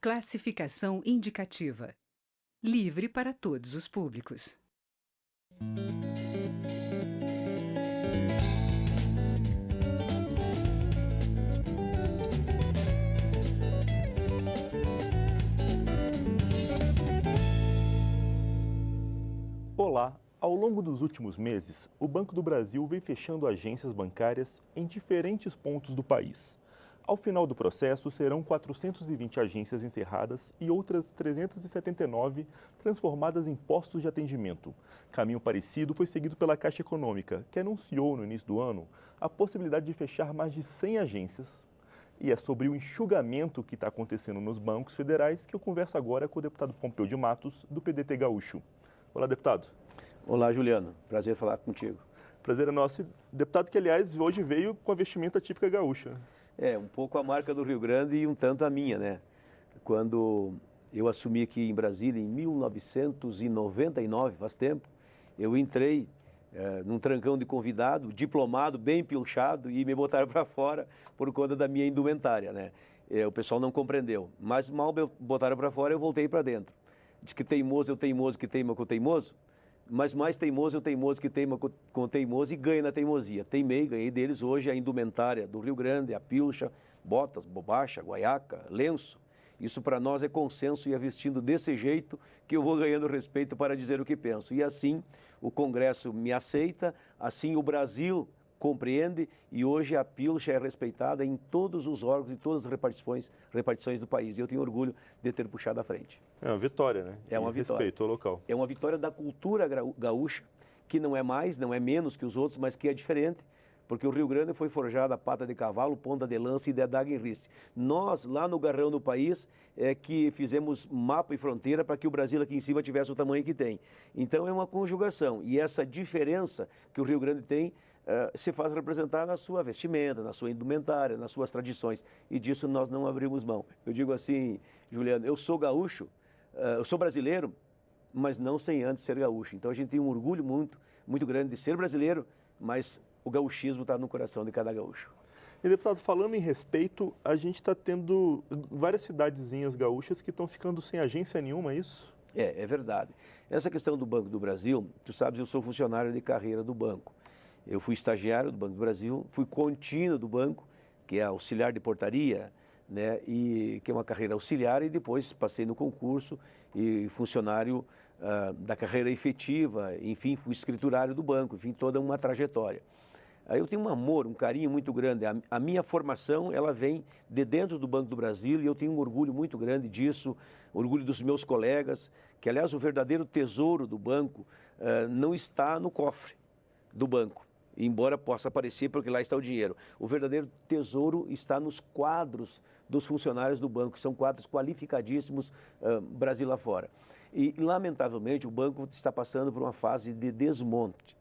Classificação indicativa. Livre para todos os públicos. Olá! Ao longo dos últimos meses, o Banco do Brasil vem fechando agências bancárias em diferentes pontos do país. Ao final do processo, serão 420 agências encerradas e outras 379 transformadas em postos de atendimento. Caminho parecido foi seguido pela Caixa Econômica, que anunciou no início do ano a possibilidade de fechar mais de 100 agências. E é sobre o enxugamento que está acontecendo nos bancos federais que eu converso agora com o deputado Pompeu de Matos, do PDT Gaúcho. Olá, deputado. Olá, Juliano. Prazer falar contigo. Prazer é nosso. Deputado que, aliás, hoje veio com a vestimenta típica gaúcha. É, um pouco a marca do Rio Grande e um tanto a minha, né? Quando eu assumi aqui em Brasília, em 1999, faz tempo, eu entrei num trancão de convidado, diplomado, bem pilchado, e me botaram para fora por conta da minha indumentária, né? O pessoal não compreendeu, mas mal me botaram para fora, eu voltei para dentro. Diz que teimoso é o teimoso que teima com o teimoso, mas mais teimoso é o teimoso que teima com o teimoso e ganha na teimosia. Ganhei deles hoje a indumentária do Rio Grande, a pilcha, botas, bobacha, guaiaca, lenço. Isso para nós é consenso e é vestindo desse jeito que eu vou ganhando respeito para dizer o que penso. E assim o Congresso me aceita, assim o Brasil compreende e hoje a pilcha é respeitada em todos os órgãos e todas as repartições do país. E eu tenho orgulho de ter puxado à frente. É uma vitória, né? É uma vitória. Respeito ao local. É uma vitória da cultura gaúcha, que não é mais, não é menos que os outros, mas que é diferente, porque o Rio Grande foi forjado a pata de cavalo, ponta de lança e de adaga em riste. Nós, lá no garrão do país, é que fizemos mapa e fronteira para que o Brasil aqui em cima tivesse o tamanho que tem. Então é uma conjugação, e essa diferença que o Rio Grande tem se faz representar na sua vestimenta, na sua indumentária, nas suas tradições, e disso nós não abrimos mão. Eu digo assim, Juliano, eu sou gaúcho, eu sou brasileiro, mas não sem antes ser gaúcho. Então a gente tem um orgulho muito grande de ser brasileiro, mas o gauchismo está no coração de cada gaúcho. E, deputado, falando em respeito, a gente está tendo várias cidadezinhas gaúchas que estão ficando sem agência nenhuma, é isso? É verdade. Essa questão do Banco do Brasil, tu sabes, eu sou funcionário de carreira do banco. Eu fui estagiário do Banco do Brasil, fui contínuo do banco, que é auxiliar de portaria, né, e que é uma carreira auxiliar, e depois passei no concurso e funcionário da carreira efetiva, enfim, fui escriturário do banco, enfim, toda uma trajetória. Aí eu tenho um amor, um carinho muito grande. A minha formação, ela vem de dentro do Banco do Brasil e eu tenho um orgulho muito grande disso, orgulho dos meus colegas, que aliás o verdadeiro tesouro do banco não está no cofre do banco, embora possa aparecer porque lá está o dinheiro. O verdadeiro tesouro está nos quadros dos funcionários do banco, que são quadros qualificadíssimos Brasil afora. E, lamentavelmente, o banco está passando por uma fase de desmonte,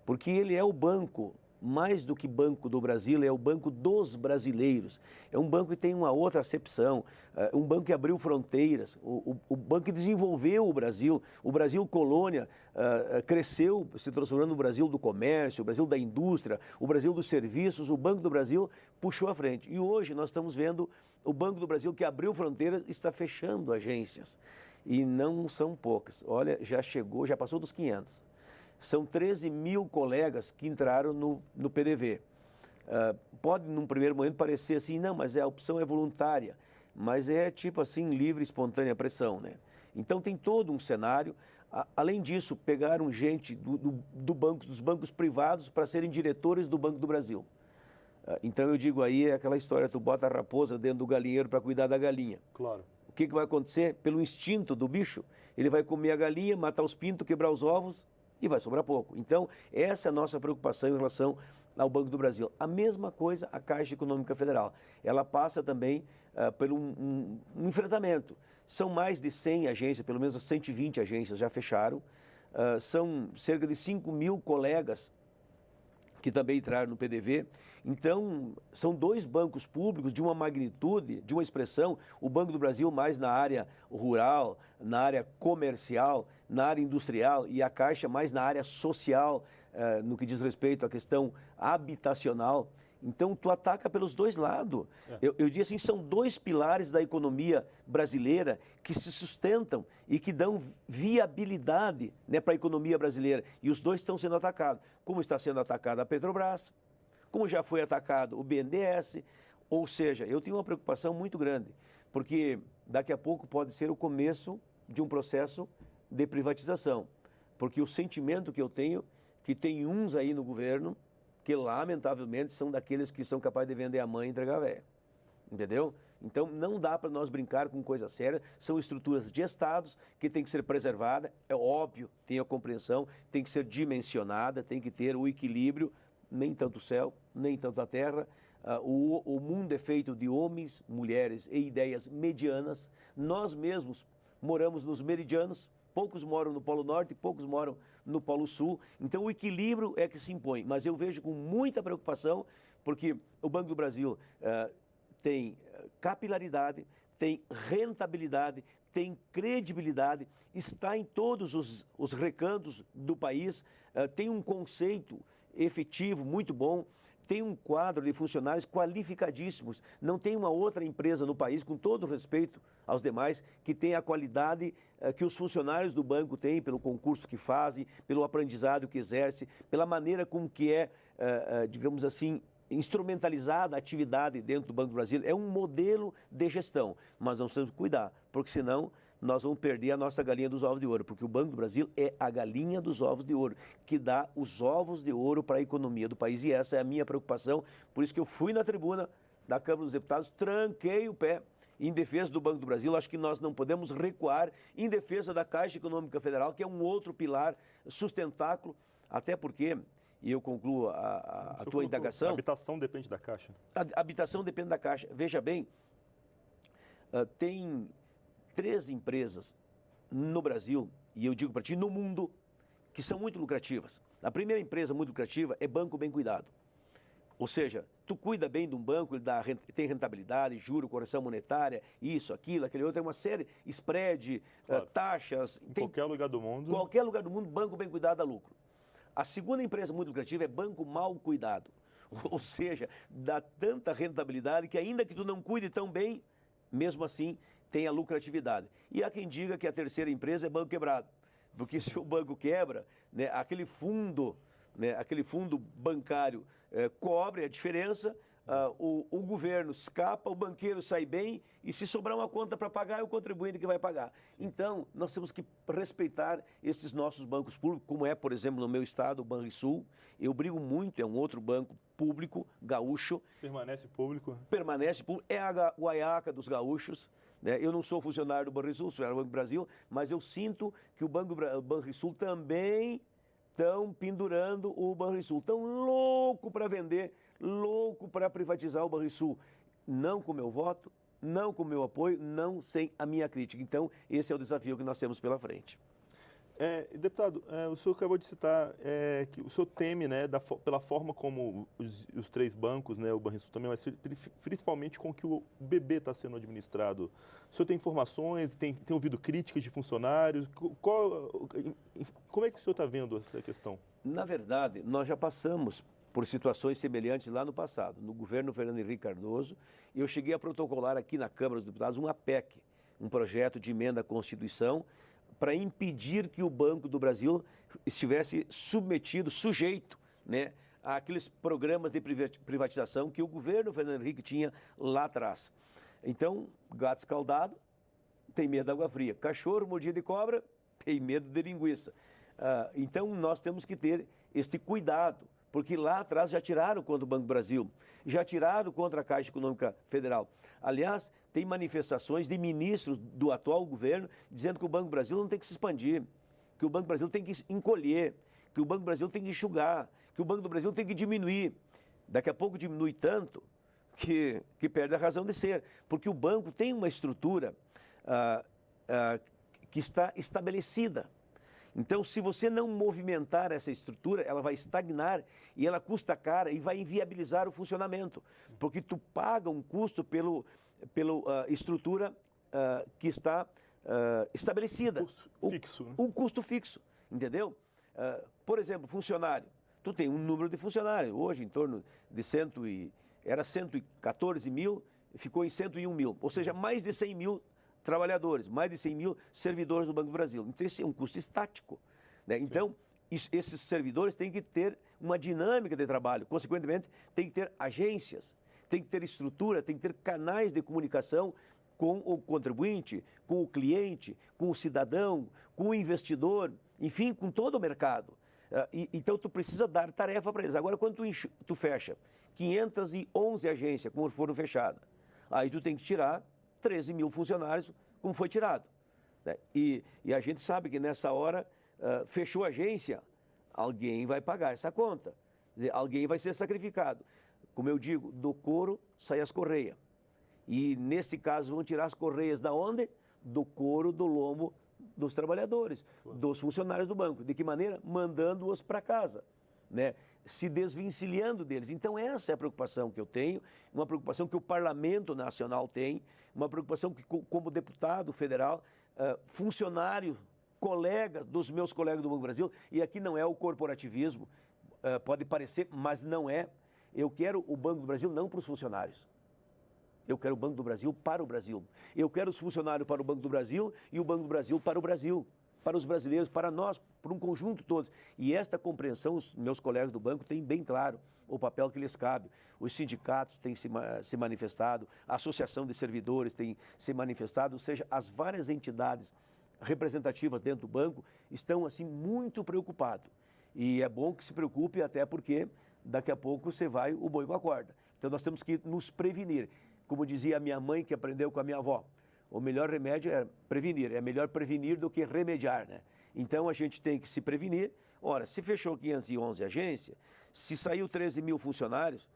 porque ele é o banco, mais do que Banco do Brasil, é o banco dos brasileiros. É um banco que tem uma outra acepção, um banco que abriu fronteiras, o banco que desenvolveu o Brasil colônia, cresceu, se transformando no Brasil do comércio, o Brasil da indústria, o Brasil dos serviços. O Banco do Brasil puxou à frente. E hoje nós estamos vendo o Banco do Brasil, que abriu fronteiras, está fechando agências. E não são poucas. Olha, já passou dos 500. São 13 mil colegas que entraram no PDV. Pode, num primeiro momento, parecer assim, não, mas a opção é voluntária, mas é tipo assim, livre, espontânea pressão, né? Então tem todo um cenário. Além disso, pegaram gente dos bancos privados para serem diretores do Banco do Brasil. Então eu digo aí, é aquela história, tu bota a raposa dentro do galinheiro para cuidar da galinha. Claro. O que vai acontecer? Pelo instinto do bicho, ele vai comer a galinha, matar os pintos, quebrar os ovos, e vai sobrar pouco. Então, essa é a nossa preocupação em relação ao Banco do Brasil. A mesma coisa a Caixa Econômica Federal. Ela passa também por um enfrentamento. São mais de 100 agências, pelo menos 120 agências já fecharam. São cerca de 5 mil colegas que também entraram no PDV. Então, são dois bancos públicos de uma magnitude, de uma expressão, o Banco do Brasil mais na área rural, na área comercial, na área industrial, e a Caixa mais na área social, no que diz respeito à questão habitacional. Então, tu ataca pelos dois lados. Eu digo assim, são dois pilares da economia brasileira que se sustentam e que dão viabilidade, né, para a economia brasileira. E os dois estão sendo atacados. Como está sendo atacada a Petrobras, como já foi atacado o BNDES. Ou seja, eu tenho uma preocupação muito grande, porque daqui a pouco pode ser o começo de um processo de privatização. Porque o sentimento que eu tenho, que tem uns aí no governo, que lamentavelmente são daqueles que são capazes de vender a mãe e entregar a véia. Entendeu? Então não dá para nós brincar com coisa séria, são estruturas de estados que tem que ser preservada, é óbvio, tem a compreensão, tem que ser dimensionada, tem que ter o equilíbrio, nem tanto o céu, nem tanto a terra. O mundo é feito de homens, mulheres e ideias medianas. Nós mesmos moramos nos meridianos, poucos moram no Polo Norte, poucos moram no Polo Sul. Então, o equilíbrio é que se impõe. Mas eu vejo com muita preocupação, porque o Banco do Brasil tem capilaridade, tem rentabilidade, tem credibilidade, está em todos os recantos do país, tem um conceito efetivo muito bom, tem um quadro de funcionários qualificadíssimos. Não tem uma outra empresa no país, com todo respeito aos demais, que tenha a qualidade que os funcionários do banco têm, pelo concurso que fazem, pelo aprendizado que exerce, pela maneira como que digamos assim, instrumentalizada a atividade dentro do Banco do Brasil. É um modelo de gestão, mas nós temos que cuidar, porque senão nós vamos perder a nossa galinha dos ovos de ouro, porque o Banco do Brasil é a galinha dos ovos de ouro, que dá os ovos de ouro para a economia do país, e essa é a minha preocupação. Por isso que eu fui na tribuna da Câmara dos Deputados, tranquei o pé em defesa do Banco do Brasil. Acho que nós não podemos recuar em defesa da Caixa Econômica Federal, que é um outro pilar sustentáculo, até porque, e eu concluo a tua indagação... A habitação depende da Caixa. A habitação depende da Caixa. Veja bem, tem 3 empresas no Brasil, e eu digo para ti, no mundo, que são muito lucrativas. A primeira empresa muito lucrativa é Banco Bem Cuidado. Ou seja, tu cuida bem de um banco, ele tem rentabilidade, juro, correção monetária, isso, aquilo, aquele outro, tem uma série, spread, claro, taxas. Em qualquer lugar do mundo. Qualquer lugar do mundo, Banco Bem Cuidado dá lucro. A segunda empresa muito lucrativa é Banco Mal Cuidado. Ou seja, dá tanta rentabilidade que ainda que tu não cuide tão bem, mesmo assim, tem a lucratividade. E há quem diga que a terceira empresa é Banco Quebrado. Porque se o banco quebra, né, aquele fundo bancário cobre a diferença, o governo escapa, o banqueiro sai bem, e se sobrar uma conta para pagar, é o contribuinte que vai pagar. Então, nós temos que respeitar esses nossos bancos públicos, como é, por exemplo, no meu estado, o Banrisul. Eu brigo muito, é um outro banco público, gaúcho. Permanece público? Permanece público, é a guaiaca dos gaúchos. Eu não sou funcionário do Banrisul, sou do Banco do Brasil, mas eu sinto que o Banrisul também estão pendurando o Banrisul. Estão louco para vender, louco para privatizar o Banrisul. Não com meu voto, não com meu apoio, não sem a minha crítica. Então, esse é o desafio que nós temos pela frente. Deputado, o senhor acabou de citar que o senhor teme, né, pela forma como os 3 bancos, né, o Banrisul também, mas principalmente com que o BB está sendo administrado. O senhor tem informações, tem ouvido críticas de funcionários? Como é que o senhor está vendo essa questão? Na verdade, nós já passamos por situações semelhantes lá no passado. No governo Fernando Henrique Cardoso, eu cheguei a protocolar aqui na Câmara dos Deputados uma PEC, um projeto de emenda à Constituição, para impedir que o Banco do Brasil estivesse sujeito, né, àqueles programas de privatização que o governo Fernando Henrique tinha lá atrás. Então, gato escaldado tem medo da água fria. Cachorro mordido de cobra tem medo de linguiça. Então, nós temos que ter este cuidado, porque lá atrás já tiraram contra o Banco do Brasil, já tiraram contra a Caixa Econômica Federal. Aliás, tem manifestações de ministros do atual governo dizendo que o Banco do Brasil não tem que se expandir, que o Banco do Brasil tem que encolher, que o Banco do Brasil tem que enxugar, que o Banco do Brasil tem que diminuir. Daqui a pouco diminui tanto que perde a razão de ser, porque o banco tem uma estrutura que está estabelecida. Então, se você não movimentar essa estrutura, ela vai estagnar e ela custa cara e vai inviabilizar o funcionamento, porque tu paga um custo pela estrutura que está estabelecida. Fixo. Um custo fixo, entendeu? Por exemplo, funcionário. Tu tem um número de funcionários, hoje em torno de era 114 mil, ficou em 101 mil, ou seja, mais de 100 mil trabalhadores, mais de 100 mil servidores do Banco do Brasil. Então, esse é um custo estático, né? Então, esses servidores têm que ter uma dinâmica de trabalho, consequentemente, tem que ter agências, tem que ter estrutura, tem que ter canais de comunicação com o contribuinte, com o cliente, com o cidadão, com o investidor, enfim, com todo o mercado. Então, tu precisa dar tarefa para eles. Agora, quando tu fecha 511 agências, como foram fechadas, aí tu tem que tirar 13 mil funcionários, como foi tirado, né? E a gente sabe que nessa hora, fechou a agência, alguém vai pagar essa conta. Quer dizer, alguém vai ser sacrificado. Como eu digo, do couro sai as correias. E nesse caso vão tirar as correias da onde? Do couro, do lombo dos trabalhadores, dos funcionários do banco. De que maneira? Mandando-os para casa, né? Se desvencilhando deles. Então essa é a preocupação que eu tenho, uma preocupação que o Parlamento Nacional tem, uma preocupação que como deputado federal, funcionário, colegas dos meus colegas do Banco do Brasil, e aqui não é o corporativismo, pode parecer, mas não é. Eu quero o Banco do Brasil não para os funcionários. Eu quero o Banco do Brasil para o Brasil. Eu quero os funcionários para o Banco do Brasil e o Banco do Brasil para o Brasil, para os brasileiros, para nós, para um conjunto todos. E esta compreensão, os meus colegas do banco têm bem claro o papel que lhes cabe. Os sindicatos têm se manifestado, a Associação de Servidores tem se manifestado, ou seja, as várias entidades representativas dentro do banco estão assim muito preocupados. E é bom que se preocupe, até porque daqui a pouco você vai o boi com a corda. Então nós temos que nos prevenir. Como dizia a minha mãe, que aprendeu com a minha avó, o melhor remédio é prevenir, é melhor prevenir do que remediar, né? Então a gente tem que se prevenir. Ora, se fechou 511 agências, se saiu 13 mil funcionários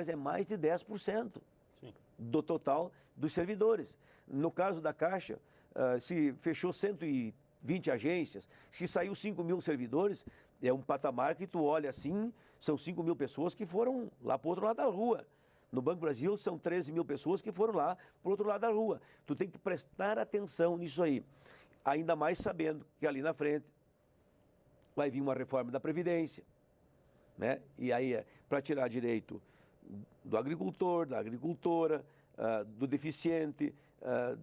é mais de 10%. Sim. Do total dos servidores. No caso da Caixa, se fechou 120 agências, se saiu 5 mil servidores, é um patamar que tu olha assim, são 5 mil pessoas que foram lá para o outro lado da rua. No Banco do Brasil são 13 mil pessoas que foram lá para o outro lado da rua. Tu tem que prestar atenção nisso aí. Ainda mais sabendo que ali na frente vai vir uma reforma da Previdência, né? E aí é para tirar direito do agricultor, da agricultora, do deficiente,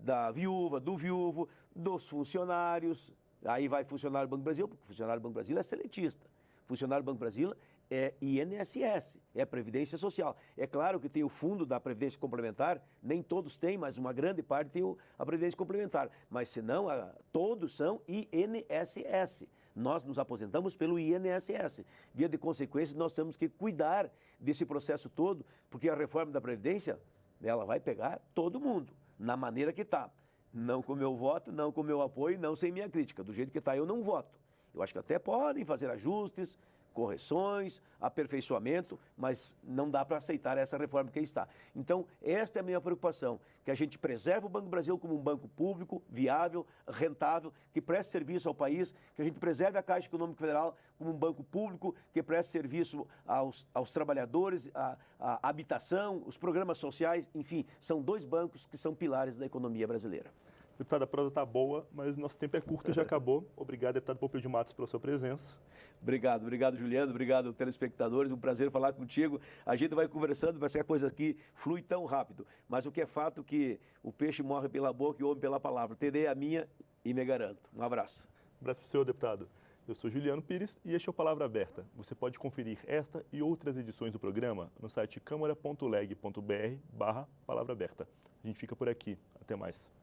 da viúva, do viúvo, dos funcionários. Aí vai funcionário do Banco do Brasil, porque o funcionário do Banco do Brasil é seletista. Funcionário do Banco do Brasil é INSS, é Previdência Social. É claro que tem o fundo da Previdência Complementar, nem todos têm, mas uma grande parte tem a Previdência Complementar. Mas senão, todos são INSS. Nós nos aposentamos pelo INSS. Via de consequência, nós temos que cuidar desse processo todo, porque a reforma da Previdência, ela vai pegar todo mundo, na maneira que está. Não com meu voto, não com meu apoio, não sem minha crítica. Do jeito que está, eu não voto. Eu acho que até podem fazer ajustes, correções, aperfeiçoamento, mas não dá para aceitar essa reforma que está. Então, esta é a minha preocupação, que a gente preserve o Banco do Brasil como um banco público, viável, rentável, que preste serviço ao país, que a gente preserve a Caixa Econômica Federal como um banco público, que preste serviço aos trabalhadores, à habitação, os programas sociais, enfim, são dois bancos que são pilares da economia brasileira. Deputado, a prosa está boa, mas nosso tempo é curto e já acabou. Obrigado, deputado Pompeu de Matos, pela sua presença. Obrigado, Juliano. Obrigado, telespectadores. Um prazer falar contigo. A gente vai conversando, parece que a coisa aqui flui tão rápido. Mas o que é fato é que o peixe morre pela boca e o homem pela palavra. Terei a minha e me garanto. Um abraço. Um abraço para o senhor, deputado. Eu sou Juliano Pires e este é o Palavra Aberta. Você pode conferir esta e outras edições do programa no site câmara.leg.br/palavra aberta. A gente fica por aqui. Até mais.